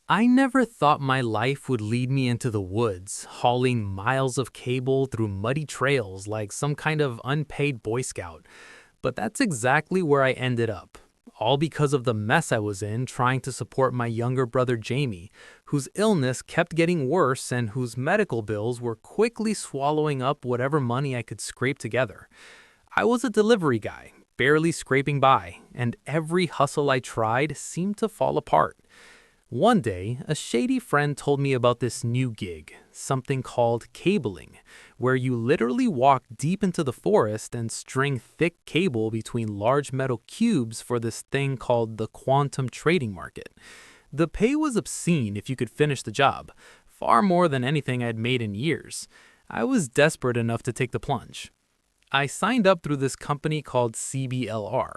I never thought my life would lead me into the woods, hauling miles of cable through muddy trails like some kind of unpaid Boy Scout. But that's exactly where I ended up. All because of the mess I was in trying to support my younger brother Jamie, whose illness kept getting worse and whose medical bills were quickly swallowing up whatever money I could scrape together. I was a delivery guy, barely scraping by, and every hustle I tried seemed to fall apart. One day, a shady friend told me about this new gig, something called cabling, where you literally walk deep into the forest and string thick cable between large metal cubes for this thing called the quantum trading market. The pay was obscene if you could finish the job, far more than anything I'd made in years. I was desperate enough to take the plunge. I signed up through this company called CBLR,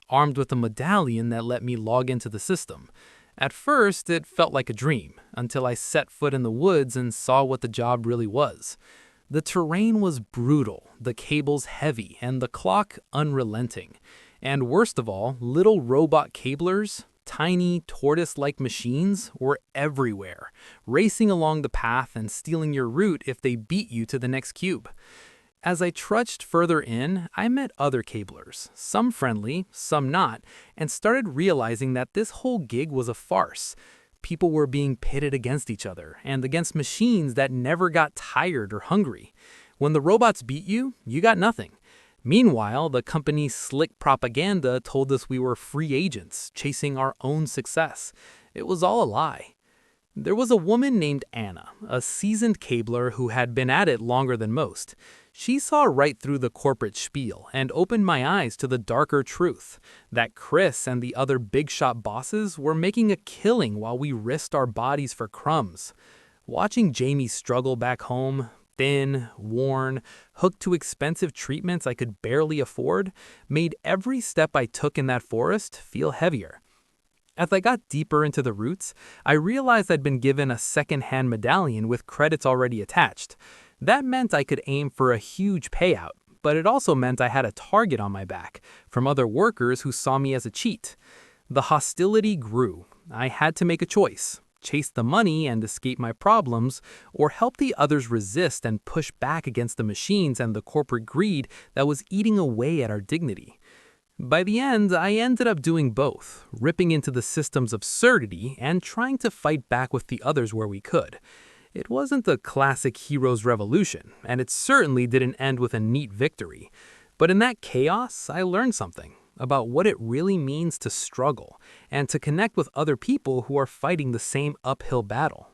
armed with a medallion that let me log into the system. At first, it felt like a dream, until I set foot in the woods and saw what the job really was. The terrain was brutal, the cables heavy, and the clock unrelenting. And worst of all, little robot cablers, tiny tortoise-like machines, were everywhere, racing along the path and stealing your route if they beat you to the next cube. As I trudged further in, I met other cablers, some friendly, some not, and started realizing that this whole gig was a farce. People were being pitted against each other, and against machines that never got tired or hungry. When the robots beat you, you got nothing. Meanwhile, the company's slick propaganda told us we were free agents, chasing our own success. It was all a lie. There was a woman named Anna, a seasoned cabler who had been at it longer than most. She saw right through the corporate spiel and opened my eyes to the darker truth, that Chris and the other big shot bosses were making a killing while we risked our bodies for crumbs. Watching Jamie struggle back home, thin, worn, hooked to expensive treatments I could barely afford, made every step I took in that forest feel heavier. As I got deeper into the roots, I realized I'd been given a second-hand medallion with credits already attached. That meant I could aim for a huge payout, but it also meant I had a target on my back from other workers who saw me as a cheat. The hostility grew. I had to make a choice: chase the money and escape my problems, or help the others resist and push back against the machines and the corporate greed that was eating away at our dignity. By the end, I ended up doing both, ripping into the system's absurdity and trying to fight back with the others where we could. It wasn't the classic hero's revolution, and it certainly didn't end with a neat victory. But in that chaos, I learned something about what it really means to struggle and to connect with other people who are fighting the same uphill battle.